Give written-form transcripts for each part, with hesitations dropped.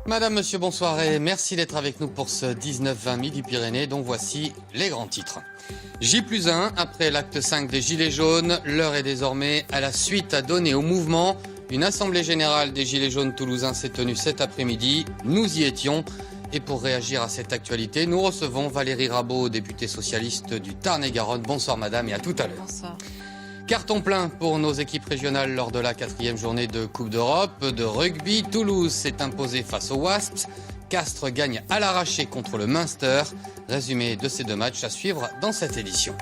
Madame, monsieur, bonsoir et merci d'être avec nous pour ce 19-20 Midi-Pyrénées, dont voici les grands titres. J+1, après l'acte 5 des Gilets jaunes, l'heure est désormais à la suite à donner au mouvement. Une assemblée générale des Gilets jaunes toulousains s'est tenue cet après-midi. Nous y étions. Et pour réagir à cette actualité, nous recevons Valérie Rabault, députée socialiste du Tarn-et-Garonne. Bonsoir madame et à tout à l'heure. Bonsoir. Carton plein pour nos équipes régionales lors de la 4e journée de Coupe d'Europe. De rugby, Toulouse s'est imposée face au Wasps. Castres gagne à l'arraché contre le Munster. Résumé de ces deux matchs à suivre dans cette édition.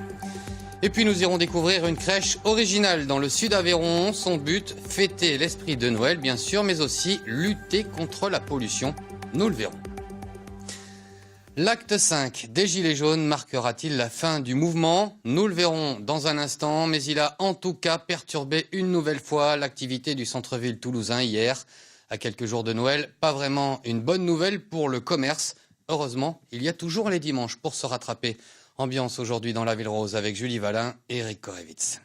Et puis nous irons découvrir une crèche originale dans le sud Aveyron. Son but, fêter l'esprit de Noël bien sûr, mais aussi lutter contre la pollution. Nous le verrons. L'acte 5 des Gilets jaunes marquera-t-il la fin du mouvement? Nous le verrons dans un instant, mais il a en tout cas perturbé une nouvelle fois l'activité du centre-ville toulousain hier. À quelques jours de Noël, pas vraiment une bonne nouvelle pour le commerce. Heureusement, il y a toujours les dimanches pour se rattraper. Ambiance aujourd'hui dans la Ville Rose avec Julie Valin et Eric Korevitz.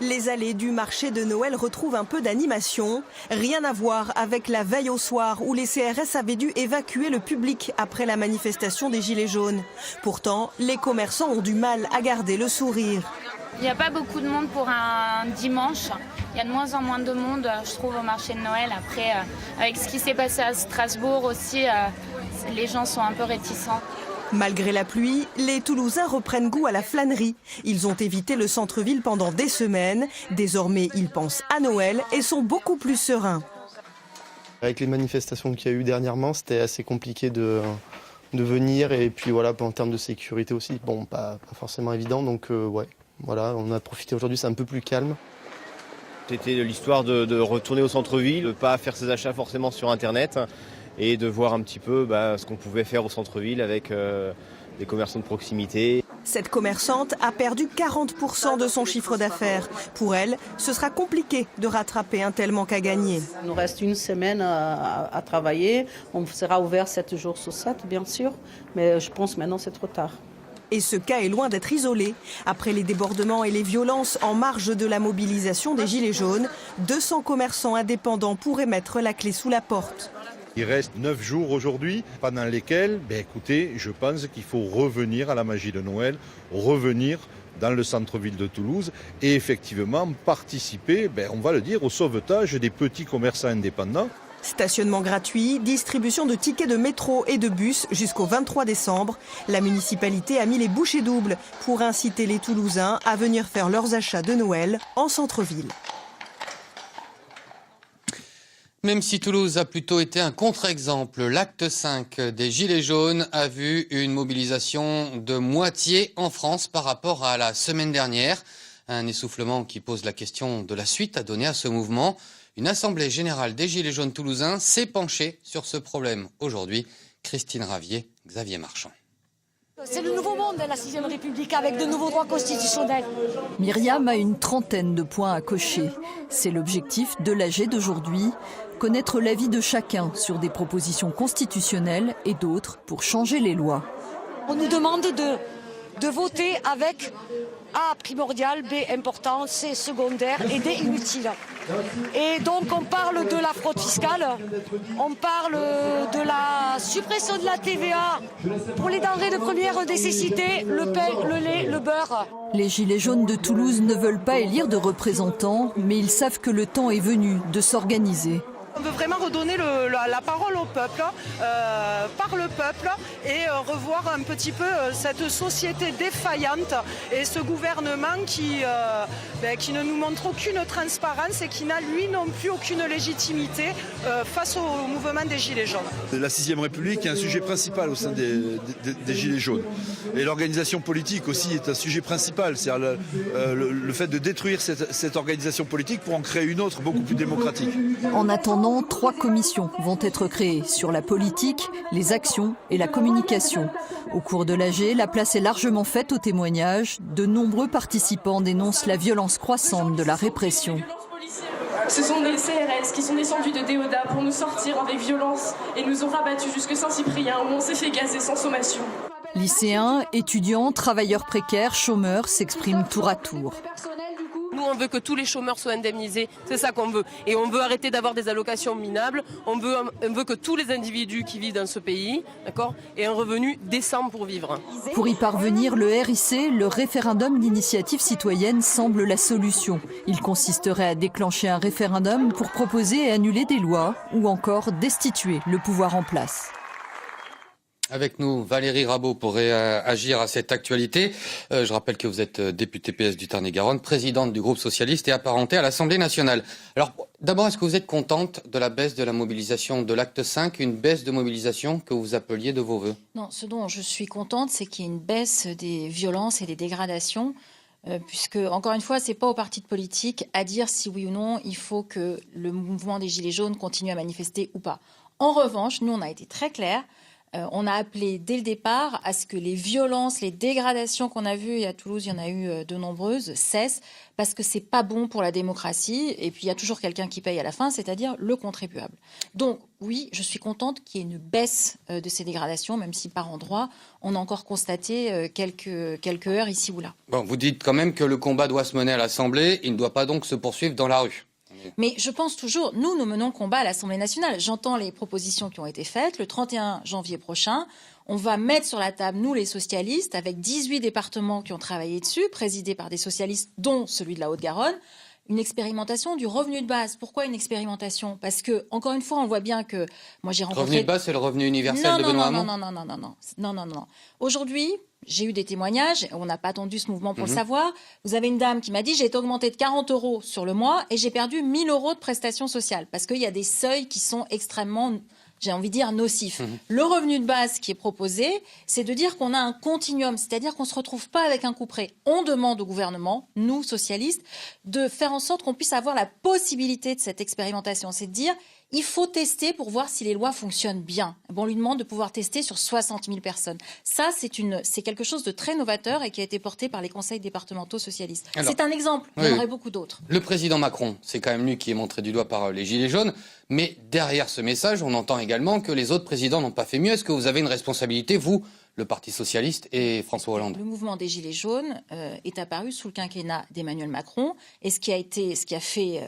Les allées du marché de Noël retrouvent un peu d'animation. Rien à voir avec la veille au soir où les CRS avaient dû évacuer le public après la manifestation des Gilets jaunes. Pourtant, les commerçants ont du mal à garder le sourire. Il n'y a pas beaucoup de monde pour un dimanche. Il y a de moins en moins de monde, je trouve, au marché de Noël. Après, avec ce qui s'est passé à Strasbourg aussi, les gens sont un peu réticents. Malgré la pluie, les Toulousains reprennent goût à la flânerie. Ils ont évité le centre-ville pendant des semaines. Désormais, ils pensent à Noël et sont beaucoup plus sereins. Avec les manifestations qu'il y a eu dernièrement, c'était assez compliqué de venir. Et puis voilà, en termes de sécurité aussi, bon, pas forcément évident. Donc ouais, voilà, on a profité aujourd'hui, c'est un peu plus calme. C'était l'histoire de retourner au centre-ville, de ne pas faire ses achats forcément sur Internet et de voir un petit peu ce qu'on pouvait faire au centre-ville avec des commerçants de proximité. Cette commerçante a perdu 40% de son chiffre d'affaires. Pour elle, ce sera compliqué de rattraper un tel manque à gagner. Il nous reste une semaine à travailler. On sera ouvert 7 jours sur 7, bien sûr. Mais je pense maintenant c'est trop tard. Et ce cas est loin d'être isolé. Après les débordements et les violences en marge de la mobilisation des Gilets jaunes, 200 commerçants indépendants pourraient mettre la clé sous la porte. Il reste 9 jours aujourd'hui, pendant lesquels, écoutez, je pense qu'il faut revenir à la magie de Noël, revenir dans le centre-ville de Toulouse et effectivement participer, on va le dire, au sauvetage des petits commerçants indépendants. Stationnement gratuit, distribution de tickets de métro et de bus jusqu'au 23 décembre. La municipalité a mis les bouchées doubles pour inciter les Toulousains à venir faire leurs achats de Noël en centre-ville. Même si Toulouse a plutôt été un contre-exemple, l'acte 5 des Gilets jaunes a vu une mobilisation de moitié en France par rapport à la semaine dernière. Un essoufflement qui pose la question de la suite à donner à ce mouvement. Une assemblée générale des Gilets jaunes toulousains s'est penchée sur ce problème aujourd'hui. Christine Ravier, Xavier Marchand. C'est le nouveau monde, la 6ème République, avec de nouveaux droits constitutionnels. Myriam a une trentaine de points à cocher. C'est l'objectif de l'AG d'aujourd'hui. Connaître l'avis de chacun sur des propositions constitutionnelles et d'autres pour changer les lois. On nous demande de voter avec A primordial, B important, C secondaire et D inutile. Et donc on parle de la fraude fiscale, on parle de la suppression de la TVA pour les denrées de première nécessité, le pain, le lait, le beurre. Les Gilets jaunes de Toulouse ne veulent pas élire de représentants, mais ils savent que le temps est venu de s'organiser. On veut vraiment redonner la parole au peuple, par le peuple, et revoir un petit peu cette société défaillante et ce gouvernement qui ne nous montre aucune transparence et qui n'a lui non plus aucune légitimité face au mouvement des Gilets jaunes. La 6ème République est un sujet principal au sein des Gilets jaunes. Et l'organisation politique aussi est un sujet principal. C'est-à-dire le fait de détruire cette organisation politique pour en créer une autre beaucoup plus démocratique. En attendant, 3 commissions vont être créées sur la politique, les actions et la communication. Au cours de l'AG, la place est largement faite aux témoignages. De nombreux participants dénoncent la violence croissante de la répression. Ce sont des CRS qui sont descendus de Déodat pour nous sortir avec violence et nous ont rabattus jusque Saint-Cyprien où on s'est fait gazer sans sommation. Lycéens, étudiants, travailleurs précaires, chômeurs s'expriment tour à tour. Nous, on veut que tous les chômeurs soient indemnisés, c'est ça qu'on veut. Et on veut arrêter d'avoir des allocations minables, on veut que tous les individus qui vivent dans ce pays, d'accord, aient un revenu décent pour vivre. Pour y parvenir, le RIC, le référendum d'initiative citoyenne, semble la solution. Il consisterait à déclencher un référendum pour proposer et annuler des lois ou encore destituer le pouvoir en place. Avec nous, Valérie Rabault pour réagir à cette actualité. Je rappelle que vous êtes députée PS du Tarn-et-Garonne, présidente du groupe socialiste et apparentée à l'Assemblée nationale. Alors, d'abord, est-ce que vous êtes contente de la baisse de la mobilisation de l'acte 5, une baisse de mobilisation que vous appeliez de vos vœux? Non, ce dont je suis contente, c'est qu'il y ait une baisse des violences et des dégradations, puisque, encore une fois, ce n'est pas aux partis politiques à dire si oui ou non il faut que le mouvement des Gilets jaunes continue à manifester ou pas. En revanche, nous, on a été très clairs. On a appelé dès le départ à ce que les violences, les dégradations qu'on a vues, et à Toulouse il y en a eu de nombreuses, cessent, parce que c'est pas bon pour la démocratie, et puis il y a toujours quelqu'un qui paye à la fin, c'est-à-dire le contribuable. Donc oui, je suis contente qu'il y ait une baisse de ces dégradations, même si par endroits, on a encore constaté quelques heurts ici ou là. Bon, vous dites quand même que le combat doit se mener à l'Assemblée, il ne doit pas donc se poursuivre dans la rue. Mais je pense toujours, nous menons le combat à l'Assemblée nationale. J'entends les propositions qui ont été faites. Le 31 janvier prochain, on va mettre sur la table, nous les socialistes, avec 18 départements qui ont travaillé dessus, présidés par des socialistes, dont celui de la Haute-Garonne, une expérimentation du revenu de base. Pourquoi une expérimentation? Parce que, encore une fois, on voit bien que... Moi, j'ai rencontré... Revenu de base, c'est le revenu universel de Benoît Hamon? Non. Aujourd'hui, j'ai eu des témoignages, on n'a pas attendu ce mouvement pour le savoir. Vous avez une dame qui m'a dit « j'ai été augmentée de 40 € sur le mois et j'ai perdu 1 000 € de prestations sociales » parce qu'il y a des seuils qui sont extrêmement, j'ai envie de dire, nocifs. Le revenu de base qui est proposé, c'est de dire qu'on a un continuum, c'est-à-dire qu'on ne se retrouve pas avec un couperet. On demande au gouvernement, nous, socialistes, de faire en sorte qu'on puisse avoir la possibilité de cette expérimentation. C'est de dire il faut tester pour voir si les lois fonctionnent bien. On lui demande de pouvoir tester sur 60 000 personnes. Ça, c'est quelque chose de très novateur et qui a été porté par les conseils départementaux socialistes. C'est un exemple, il y en aurait beaucoup d'autres. Le président Macron, c'est quand même lui qui est montré du doigt par les Gilets jaunes. Mais derrière ce message, on entend également que les autres présidents n'ont pas fait mieux. Est-ce que vous avez une responsabilité, vous, le Parti socialiste et François Hollande? Le mouvement des Gilets jaunes est apparu sous le quinquennat d'Emmanuel Macron. Et ce qui a fait...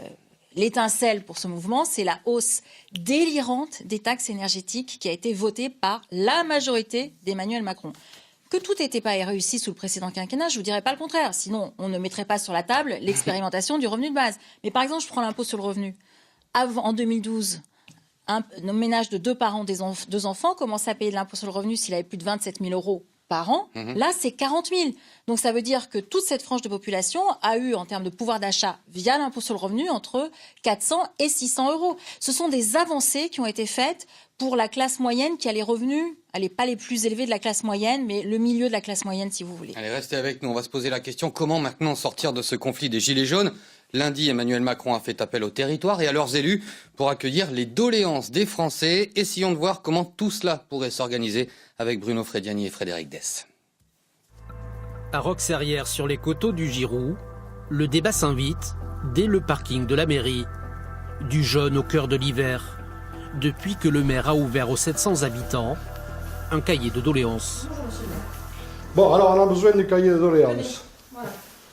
l'étincelle pour ce mouvement, c'est la hausse délirante des taxes énergétiques qui a été votée par la majorité d'Emmanuel Macron. Que tout n'était pas réussi sous le précédent quinquennat, je ne vous dirais pas le contraire. Sinon, on ne mettrait pas sur la table l'expérimentation du revenu de base. Mais par exemple, je prends l'impôt sur le revenu. En 2012, un ménage de 2 parents, 2 enfants, commençait à payer de l'impôt sur le revenu s'il avait plus de 27 000 € par an. Là, c'est 40 000. Donc, ça veut dire que toute cette frange de population a eu, en termes de pouvoir d'achat, via l'impôt sur le revenu, entre 400 et 600 €. Ce sont des avancées qui ont été faites pour la classe moyenne qui a les revenus, pas les plus élevés de la classe moyenne, mais le milieu de la classe moyenne, si vous voulez. Allez, restez avec nous. On va se poser la question, comment maintenant sortir de ce conflit des Gilets jaunes? Lundi, Emmanuel Macron a fait appel au territoire et à leurs élus pour accueillir les doléances des Français. Essayons de voir comment tout cela pourrait s'organiser avec Bruno Frediani et Frédéric Dess. À Roxerrières, sur les coteaux du Giroux, le débat s'invite dès le parking de la mairie. Du jaune au cœur de l'hiver, depuis que le maire a ouvert aux 700 habitants un cahier de doléances. Bon, alors on a besoin du cahier de doléances.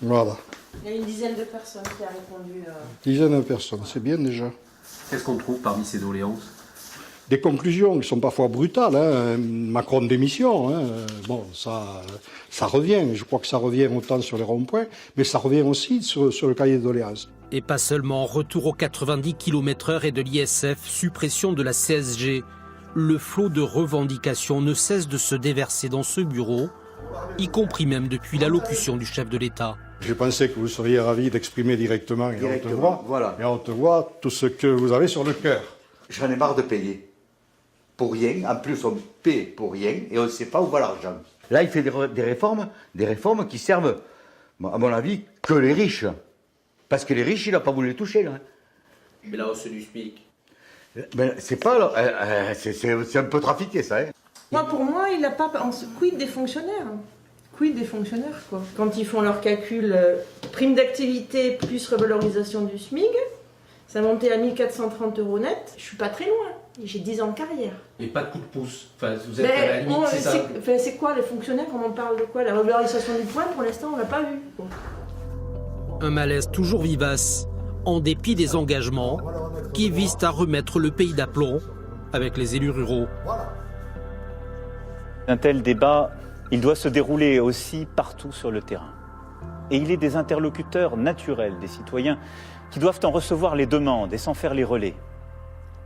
Voilà. Il y a une dizaine de personnes qui ont répondu. Dizaine de personnes, c'est bien déjà. Qu'est-ce qu'on trouve parmi ces doléances? Des conclusions qui sont parfois brutales. Hein. Macron démission. Hein. Bon, ça revient. Je crois que ça revient autant sur les ronds-points, mais ça revient aussi sur le cahier de doléances. Et pas seulement, retour aux 90 km/h et de l'ISF, suppression de la CSG. Le flot de revendications ne cesse de se déverser dans ce bureau, y compris même depuis l'allocution du chef de l'État. J'ai pensé que vous seriez ravis d'exprimer directement et à haute voix tout ce que vous avez sur le cœur. J'en ai marre de payer. Pour rien, en plus on paie pour rien et on ne sait pas où va l'argent. Là il fait des réformes qui servent, à mon avis, que les riches. Parce que les riches, il n'a pas voulu les toucher. Là. Mais la hausse du SMIC. Ben, c'est pas... c'est un peu trafiqué ça. Hein. Pour moi, il n'a pas... Quid des fonctionnaires? Quid des fonctionnaires, quoi? Quand ils font leur calcul, prime d'activité plus revalorisation du SMIC, ça montait à 1 430 € net. Je suis pas très loin. J'ai 10 ans de carrière. Et pas de coup de pouce. Enfin, vous êtes à la limite, c'est ça. C'est quoi les fonctionnaires, on en parle de quoi? La revalorisation du point, pour l'instant, on l'a pas vu. Un malaise toujours vivace, en dépit des engagements qui visent à remettre le pays d'aplomb avec les élus ruraux. Un tel débat, il doit se dérouler aussi partout sur le terrain. Et il est des interlocuteurs naturels des citoyens qui doivent en recevoir les demandes et s'en faire les relais.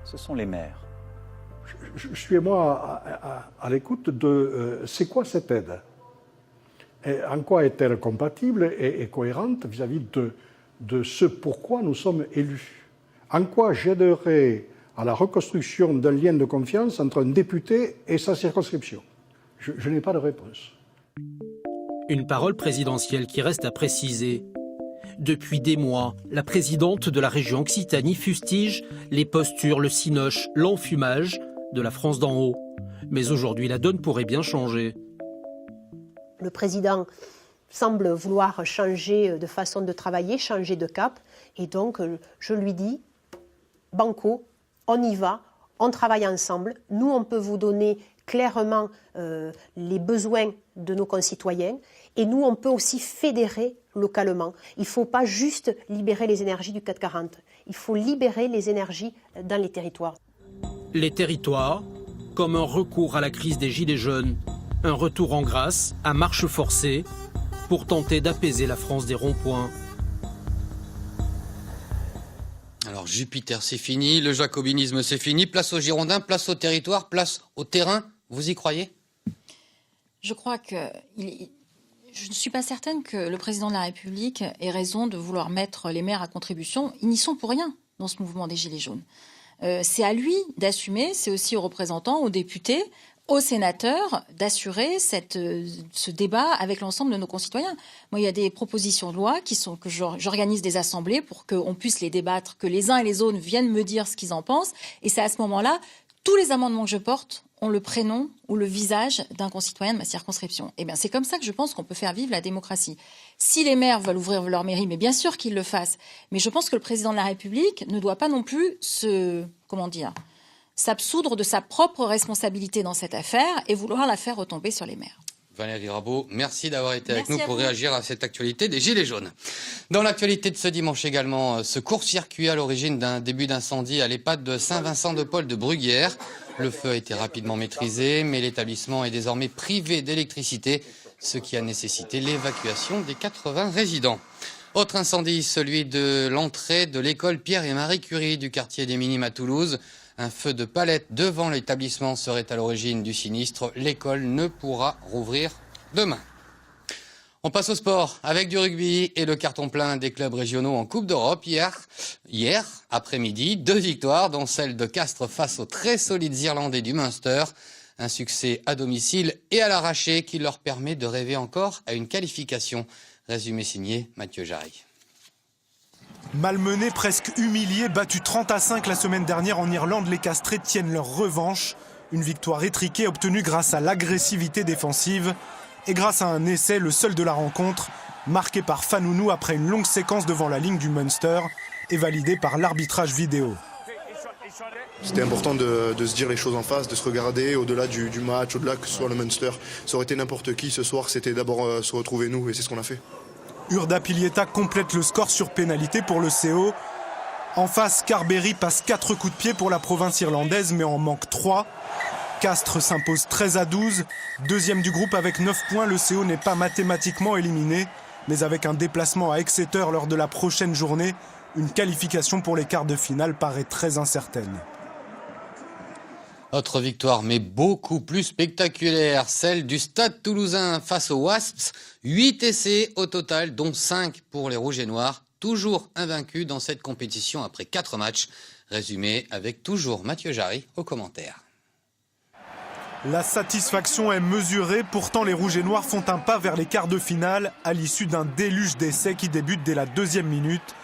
Ce sont les maires. Je suis moi à l'écoute de c'est quoi cette aide? Et en quoi est-elle compatible et cohérente vis-à-vis de ce pourquoi nous sommes élus? En quoi j'aiderai à la reconstruction d'un lien de confiance entre un député et sa circonscription? Je n'ai pas de réponse. Une parole présidentielle qui reste à préciser. Depuis des mois, la présidente de la région Occitanie fustige les postures, le cinoche, l'enfumage de la France d'en haut. Mais aujourd'hui, la donne pourrait bien changer. Le président semble vouloir changer de façon de travailler, changer de cap. Et donc, je lui dis, banco, on y va, on travaille ensemble. Nous, on peut vous donner clairement les besoins de nos concitoyens. Et nous, on peut aussi fédérer localement. Il ne faut pas juste libérer les énergies du 440. Il faut libérer les énergies dans les territoires. Les territoires, comme un recours à la crise des Gilets jaunes, un retour en grâce, à marche forcée, pour tenter d'apaiser la France des ronds-points. Alors Jupiter, c'est fini, le jacobinisme, c'est fini. Place aux Girondins, place au territoire, place au terrain. Vous y croyez? Je crois que... Je ne suis pas certaine que le président de la République ait raison de vouloir mettre les maires à contribution. Ils n'y sont pour rien dans ce mouvement des Gilets jaunes. C'est à lui d'assumer, c'est aussi aux représentants, aux députés, aux sénateurs d'assurer ce débat avec l'ensemble de nos concitoyens. Moi, il y a des propositions de loi que j'organise des assemblées pour qu'on puisse les débattre, que les uns et les autres viennent me dire ce qu'ils en pensent. Et c'est à ce moment-là, tous les amendements que je porte ont le prénom ou le visage d'un concitoyen de ma circonscription. Eh bien, c'est comme ça que je pense qu'on peut faire vivre la démocratie. Si les maires veulent ouvrir leur mairie, mais bien sûr qu'ils le fassent. Mais je pense que le président de la République ne doit pas non plus s'absoudre de sa propre responsabilité dans cette affaire et vouloir la faire retomber sur les maires. Valérie Rabault, merci d'avoir été avec nous pour réagir à cette actualité des Gilets jaunes. Dans l'actualité de ce dimanche également, ce court-circuit à l'origine d'un début d'incendie à l'EHPAD de Saint-Vincent-de-Paul de Bruguière. Le feu a été rapidement maîtrisé, mais l'établissement est désormais privé d'électricité, ce qui a nécessité l'évacuation des 80 résidents. Autre incendie, celui de l'entrée de l'école Pierre et Marie Curie du quartier des Minimes à Toulouse. Un feu de palette devant l'établissement serait à l'origine du sinistre. L'école ne pourra rouvrir demain. On passe au sport avec du rugby et le carton plein des clubs régionaux en Coupe d'Europe. Hier après-midi, 2 victoires, dont celle de Castres face aux très solides Irlandais du Munster. Un succès à domicile et à l'arraché qui leur permet de rêver encore à une qualification. Résumé signé Mathieu Jarry. Malmenés, presque humiliés, battus 30-5 la semaine dernière en Irlande, les Castrés tiennent leur revanche. Une victoire étriquée obtenue grâce à l'agressivité défensive et grâce à un essai, le seul de la rencontre, marqué par Fanounou après une longue séquence devant la ligne du Munster et validé par l'arbitrage vidéo. C'était important de se dire les choses en face, de se regarder au-delà du match, au-delà que ce soit le Munster. Ça aurait été n'importe qui ce soir, c'était d'abord se retrouver nous et c'est ce qu'on a fait. Urda Pilieta complète le score sur pénalité pour le CO. En face, Carberry passe 4 coups de pied pour la province irlandaise, mais en manque 3. Castres s'impose 13-12. Deuxième du groupe avec 9 points, le CO n'est pas mathématiquement éliminé, mais avec un déplacement à Exeter lors de la prochaine journée, une qualification pour les quarts de finale paraît très incertaine. Autre victoire, mais beaucoup plus spectaculaire, celle du Stade Toulousain face aux Wasps. 8 essais au total, dont 5 pour les Rouges et Noirs. Toujours invaincus dans cette compétition après 4 matchs. Résumé avec toujours Mathieu Jarry au commentaire. La satisfaction est mesurée, pourtant les Rouges et Noirs font un pas vers les quarts de finale à l'issue d'un déluge d'essais qui débute dès la 2e minute.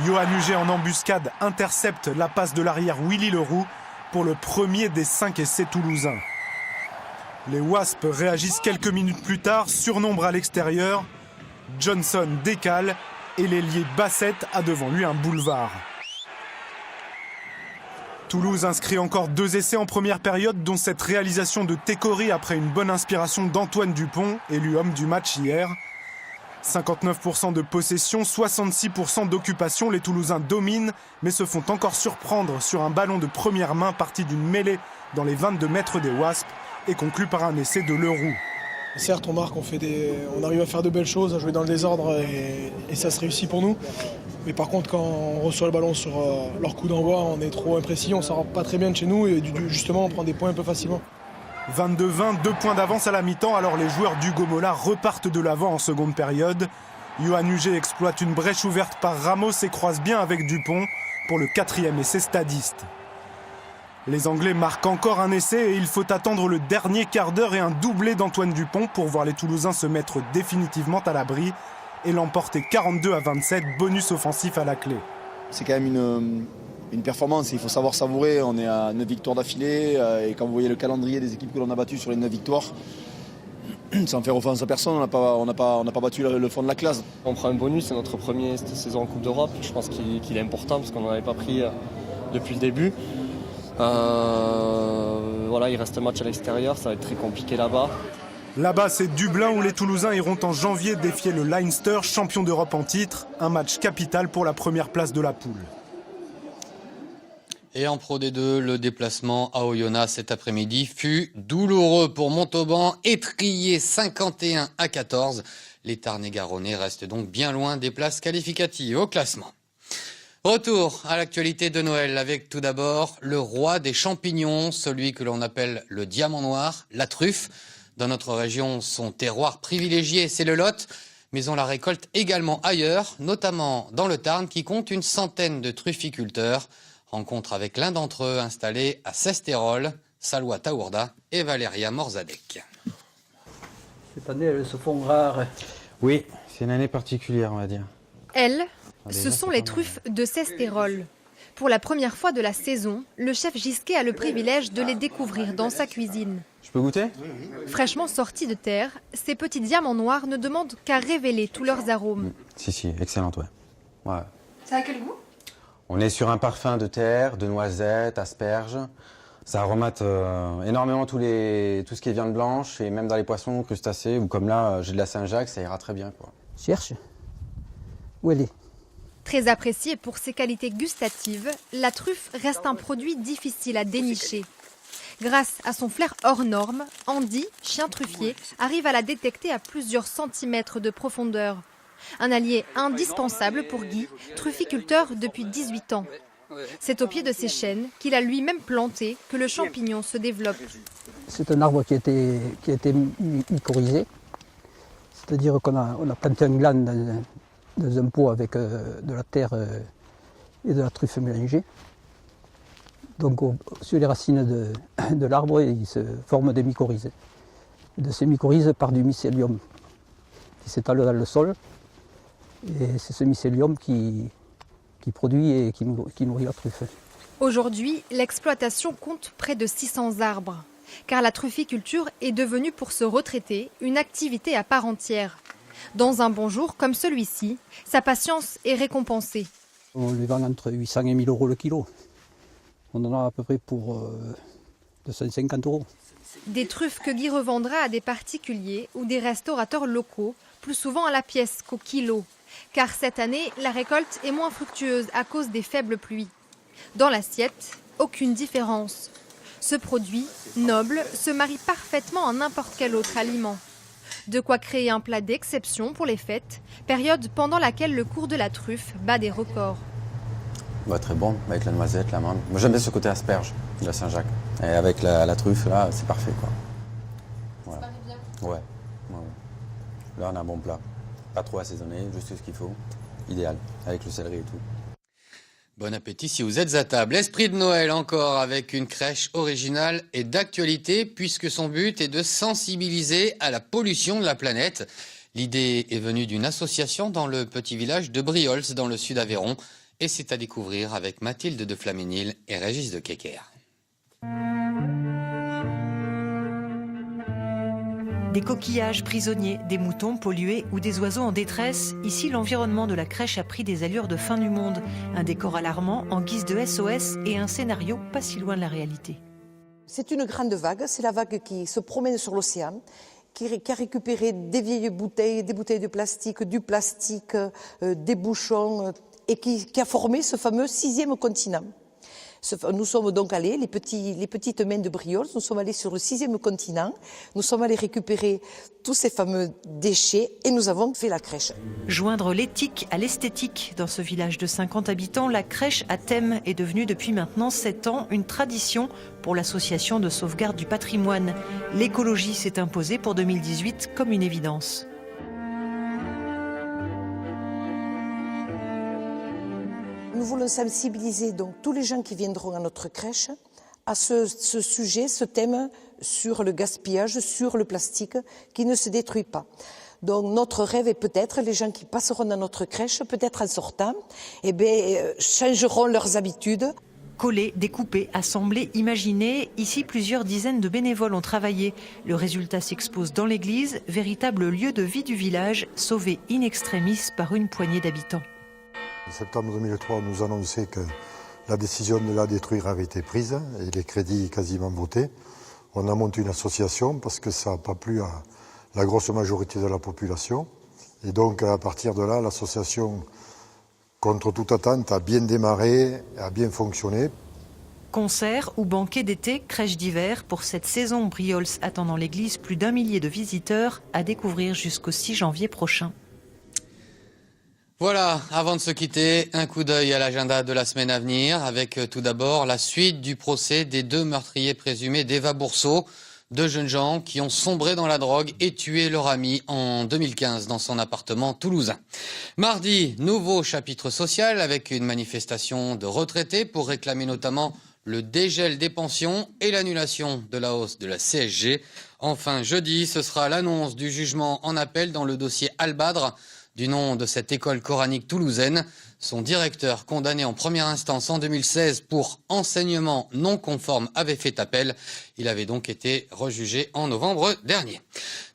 Johan Huget en embuscade intercepte la passe de l'arrière Willy Leroux pour le premier des 5 essais toulousains. Les Wasps réagissent quelques minutes plus tard, surnombre à l'extérieur. Johnson décale et l'ailier Bassett a devant lui un boulevard. Toulouse inscrit encore 2 essais en première période, dont cette réalisation de Técori après une bonne inspiration d'Antoine Dupont, élu homme du match hier. 59% de possession, 66% d'occupation, les Toulousains dominent, mais se font encore surprendre sur un ballon de première main parti d'une mêlée dans les 22 mètres des Wasps et conclu par un essai de Leroux. Certes, on marque, on arrive à faire de belles choses, à jouer dans le désordre et ça se réussit pour nous. Mais par contre, quand on reçoit le ballon sur leur coup d'envoi, on est trop imprécis, on s'en rend pas très bien de chez nous et justement on prend des points un peu facilement. 22-20, 2 points d'avance à la mi-temps, alors les joueurs d'Hugo Mola repartent de l'avant en seconde période. Yoann Huget exploite une brèche ouverte par Ramos et croise bien avec Dupont pour le 4e essai stadiste. Les Anglais marquent encore un essai et il faut attendre le dernier quart d'heure et un doublé d'Antoine Dupont pour voir les Toulousains se mettre définitivement à l'abri et l'emporter 42-27, bonus offensif à la clé. C'est quand même une performance, il faut savoir savourer. On est à 9 victoires d'affilée et quand vous voyez le calendrier des équipes que l'on a battues sur les 9 victoires, sans faire offense à personne, on n'a pas battu le fond de la classe. On prend un bonus, c'est notre première saison en Coupe d'Europe. Je pense qu'il est important parce qu'on n'en avait pas pris depuis le début. Voilà, il reste un match à l'extérieur, ça va être très compliqué là-bas. Là-bas, c'est Dublin où les Toulousains iront en janvier défier le Leinster, champion d'Europe en titre. Un match capital pour la première place de la poule. Et en Pro D2, le déplacement à Oyonnax cet après-midi fut douloureux pour Montauban, étrié 51-14. Les Tarn-et-Garonnais restent donc bien loin des places qualificatives au classement. Retour à l'actualité de Noël avec tout d'abord le roi des champignons, celui que l'on appelle le diamant noir, la truffe. Dans notre région, son terroir privilégié, c'est le Lot, mais on la récolte également ailleurs, notamment dans le Tarn qui compte une centaine de trufficulteurs. Rencontre avec l'un d'entre eux installé à Sestérol, Salwa Taourda et Valéria Morzadek. Cette année, elles se font rares. Oui, c'est une année particulière, on va dire. Elles, ce sont les truffes de Sestérol. Pour la première fois de la saison, le chef Gisquet a le privilège de les découvrir dans sa cuisine. Je peux goûter ? Fraîchement sortis de terre, ces petits diamants noirs ne demandent qu'à révéler tous leurs arômes. Si, excellente, ouais. Ça a quel goût ? On est sur un parfum de terre, de noisettes, asperges. Ça aromate énormément tout ce qui est viande blanche et même dans les poissons, crustacés, ou comme là, j'ai de la Saint-Jacques, ça ira très bien, quoi. Cherche. Où elle est ? Très appréciée pour ses qualités gustatives, la truffe reste un produit difficile à dénicher. Grâce à son flair hors norme, Andy, chien truffier, arrive à la détecter à plusieurs centimètres de profondeur. Un allié indispensable pour Guy, trufficulteur depuis 18 ans. C'est au pied de ces chênes qu'il a lui-même planté que le champignon se développe. C'est un arbre qui a été mycorhizé, c'est-à-dire qu'on a planté un gland dans un pot avec de la terre et de la truffe mélangée. Donc sur les racines de l'arbre, il se forment des mycorhizes. De ces mycorhizes part du mycélium qui s'étale dans le sol. Et c'est ce mycélium qui produit et qui nourrit la truffe. Aujourd'hui, l'exploitation compte près de 600 arbres, car la trufficulture est devenue pour ce retraité une activité à part entière. Dans un bon jour comme celui-ci, sa patience est récompensée. On les vend entre 800 et 1000 euros le kilo. On en a à peu près pour 250 euros. Des truffes que Guy revendra à des particuliers ou des restaurateurs locaux, plus souvent à la pièce qu'au kilo. Car cette année, la récolte est moins fructueuse à cause des faibles pluies. Dans l'assiette, aucune différence. Ce produit, noble, se marie parfaitement à n'importe quel autre aliment. De quoi créer un plat d'exception pour les fêtes, période pendant laquelle le cours de la truffe bat des records. Très bon, avec la noisette, la menthe. Moi j'aime bien ce côté asperge de la Saint-Jacques. Et avec la truffe, là, c'est parfait, quoi. Voilà. Ça marie bien. Ouais. Là, on a un bon plat. Pas trop assaisonné, juste ce qu'il faut. Idéal, avec le céleri et tout. Bon appétit si vous êtes à table. Esprit de Noël encore avec une crèche originale et d'actualité puisque son but est de sensibiliser à la pollution de la planète. L'idée est venue d'une association dans le petit village de Briols dans le sud Aveyron et c'est à découvrir avec Mathilde de Flaménil et Régis de Kecker. Des coquillages prisonniers, des moutons pollués ou des oiseaux en détresse, ici l'environnement de la crèche a pris des allures de fin du monde. Un décor alarmant en guise de SOS et un scénario pas si loin de la réalité. C'est une grande vague, c'est la vague qui se promène sur l'océan, qui a récupéré des vieilles bouteilles, des bouteilles de plastique, du plastique, des bouchons, et qui a formé ce fameux 6e continent. Nous sommes donc allés, les petites mains de Briols, nous sommes allés sur le 6e continent, nous sommes allés récupérer tous ces fameux déchets et nous avons fait la crèche. Joindre l'éthique à l'esthétique. Dans ce village de 50 habitants, la crèche à thème est devenue depuis maintenant 7 ans une tradition pour l'association de sauvegarde du patrimoine. L'écologie s'est imposée pour 2018 comme une évidence. Nous voulons sensibiliser donc tous les gens qui viendront à notre crèche à ce sujet, ce thème sur le gaspillage, sur le plastique qui ne se détruit pas. Donc notre rêve est peut-être, les gens qui passeront dans notre crèche, peut-être en sortant, changeront leurs habitudes. Coller, découper, assembler, imaginer, ici plusieurs dizaines de bénévoles ont travaillé. Le résultat s'expose dans l'église, véritable lieu de vie du village, sauvé in extremis par une poignée d'habitants. En septembre 2003, on nous annonçait que la décision de la détruire avait été prise et les crédits quasiment votés. On a monté une association parce que ça n'a pas plu à la grosse majorité de la population. Et donc à partir de là, l'association, contre toute attente, a bien démarré, a bien fonctionné. Concerts ou banquets d'été, crèche d'hiver, pour cette saison Briols attendant l'église plus d'1 millier de visiteurs à découvrir jusqu'au 6 janvier prochain. Voilà, avant de se quitter, un coup d'œil à l'agenda de la semaine à venir, avec tout d'abord la suite du procès des 2 meurtriers présumés d'Eva Bourseau, 2 jeunes gens qui ont sombré dans la drogue et tué leur ami en 2015 dans son appartement toulousain. Mardi, nouveau chapitre social avec une manifestation de retraités pour réclamer notamment le dégel des pensions et l'annulation de la hausse de la CSG. Enfin, jeudi, ce sera l'annonce du jugement en appel dans le dossier Al-Badr, du nom de cette école coranique toulousaine. Son directeur, condamné en première instance en 2016 pour enseignement non conforme, avait fait appel. Il avait donc été rejugé en novembre dernier.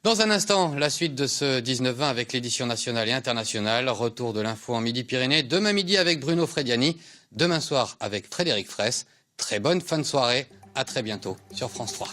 Dans un instant, la suite de ce 19-20 avec l'édition nationale et internationale. Retour de l'info en Midi-Pyrénées. Demain midi avec Bruno Frediani. Demain soir avec Frédéric Fraisse. Très bonne fin de soirée. À très bientôt sur France 3.